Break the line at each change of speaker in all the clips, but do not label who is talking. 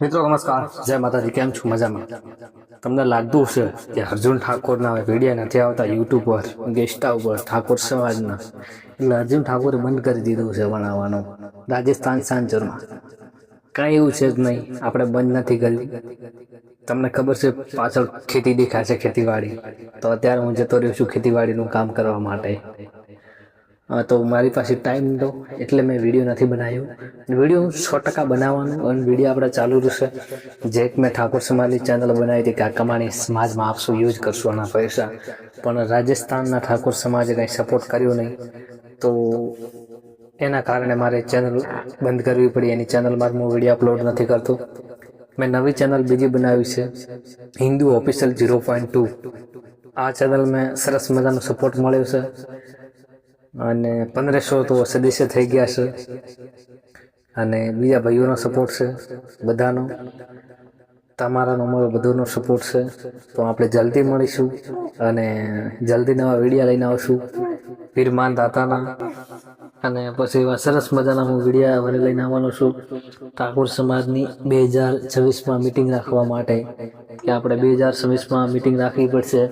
મિત્રો નમસ્કાર, જય માતાજી. કેમ છો? મજામાં? તમને લાગતું હશે કે અર્જુન ઠાકોરના વિડીયો નથી આવતા યુટ્યુબ પર, ગેસ્ટા ઉપર, ઠાકોર સમાજના, એટલે અર્જુન ઠાકોરે બંધ કરી દીધું છે ભણાવવાનું રાજસ્થાન સાંચોરમાં. કાંઈ એવું છે જ નહીં, આપણે બંધ નથી કરી. તમને ખબર છે પાછળ ખેતી દેખાય છે, ખેતીવાડી. તો અત્યારે હું જતો રહ્યો છું ખેતીવાડીનું કામ કરવા માટે. તો મારી પાસે ટાઈમ નહોતો એટલે મેં વિડીયો નથી બનાવ્યો. વિડીયો હું 100% બનાવવાનું અને વિડીયો આપણે ચાલુ રહેશે. જે મેં ઠાકોર સમાજની ચેનલ બનાવી હતી કે આ કમાણી સમાજમાં આપશું, યુઝ કરશું આના પૈસા, પણ રાજસ્થાનના ઠાકોર સમાજે કંઈ સપોર્ટ કર્યો નહીં. તો એના કારણે મારે ચેનલ બંધ કરવી પડી. એની ચેનલમાં હું વિડીયો અપલોડ નથી કરતો. મેં નવી ચેનલ બીજી બનાવી છે, હિન્દુ ઓફિશિયલ 0.2. આ ચેનલ મેં સરસ મજાનો સપોર્ટ મળ્યો છે અને 1500 તો સદસ્ય થઈ ગયા છે અને બીજા ભાઈઓનો સપોર્ટ છે, બધાનો, તમારાનો, મારો બધોનો સપોર્ટ છે. તો આપણે જલ્દી મળીશું અને જલ્દી નવા વિડીયો લઈને આવશું પીરમાન દાતાના. અને પછી એવા સરસ મજાના હું વિડીયો લઈને આવવાનો છું ઠાકોર સમાજની 2026માં મિટિંગ રાખવા માટે, કે આપણે 2026માં મિટિંગ રાખવી પડશે.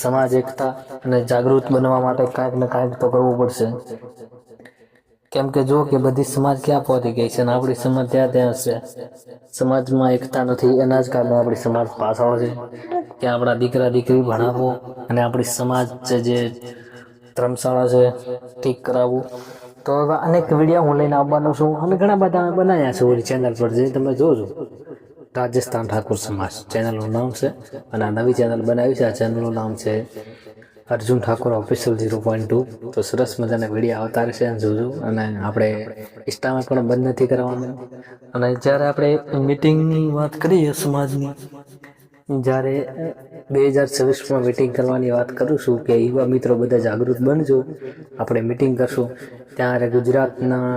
સમાજ એકતા અને જાગૃત બનવા માટે કાંઈક ને કાંઈક તો કરવું પડશે. કેમ કે જો કે બધી સમાજ ક્યાં પહોંચી ગઈ છે અને આપણી સમાજ ત્યાં છે. સમાજમાં એકતા નથી, એના જ કારણે આપણી સમાજ પાછળ છે. કે આપણા દીકરા દીકરી ભણાવો અને આપણી સમાજ છે જે ધર્મશાળા છે ઠીક કરાવવું. તો હવે અનેક વિડીયો હું લઈને આવવાનો છું અને ઘણા બધા બનાવ્યા છે ઓલી ચેનલ પર, જે તમે જોજો. રાજસ્થાન ઠાકોર સમાજ ચેનલનું નામ છે અને આ નવી ચેનલ બનાવી છે. આ ચેનલનું નામ છે અર્જુન ઠાકોર ઓફિશિયલ 0.2. તો સરસ મજાના વિડીયો આવતા રહેશે, જોજો. અને આપણે ઇન્સ્ટામાં પણ બંધ નથી કરવાનું. અને જ્યારે આપણે મિટિંગની વાત કરીએ સમાજની, જ્યારે 2026માં મિટિંગ કરવાની વાત કરું છું કે યુવા મિત્રો બધા જાગૃત બનજો, આપણે મિટિંગ કરશું. ત્યારે ગુજરાતના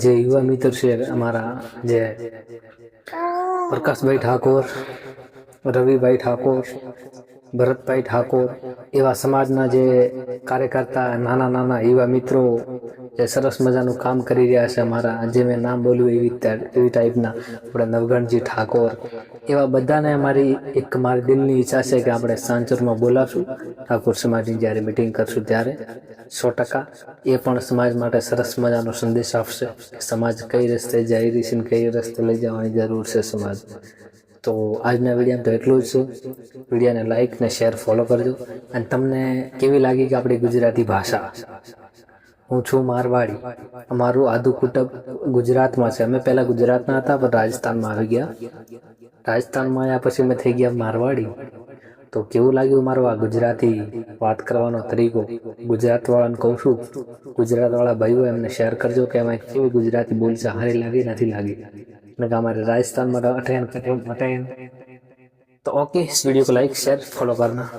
જે યુવા મિત્ર છે અમારા, જે પ્રકાશભાઈ ઠાકોર, રવિભાઈ ઠાકોર, ભરતભાઈ ઠાકોર, એવા સમાજના જે કાર્યકર્તા, નાના નાના યુવા મિત્રો જે સરસ મજાનું કામ કરી રહ્યા છે અમારા, જે મેં નામ બોલ્યું એવી ટાઈપના, આપણે નવગણજી ઠાકોર, એવા બધાને મારી દિલની ઈચ્છા છે કે આપણે સાંચોરમાં બોલાવશું ઠાકોર સમાજની જ્યારે મિટિંગ કરશું ત્યારે 100%. એ પણ સમાજ માટે સરસ મજાનો સંદેશ આપશે કે સમાજ કઈ રસ્તે જઈ રહી છે ને કઈ રસ્તે લઈ જવાની જરૂર છે સમાજ. તો આજના વિડીયોમાં તો એટલું જ છે. વિડીયોને લાઈક ને શેર ફોલો કરજો. અને તમને કેવી લાગી કે આપણી ગુજરાતી ભાષા? હું છું મારવાડી, અમારું આદુ કુટુંબ ગુજરાતમાં છે. અમે પહેલાં ગુજરાતના હતા પણ રાજસ્થાનમાં આવી ગયા. રાજસ્થાનમાં આવ્યા પછી અમે થઈ ગયા મારવાડી. તો કેવું લાગ્યું મારો આ ગુજરાતી વાત કરવાનો તરીકો? ગુજરાતવાળાને કહું છું, ગુજરાતવાળા ભાઈઓ એમને શેર કરજો કે અમે કેવી ગુજરાતી બોલી છે, સારી લાગી નથી લાગી. અને કે हमारे राजस्थान में अटेंड तो ओके, इस वीडियो को लाइक शेयर फॉलो करना.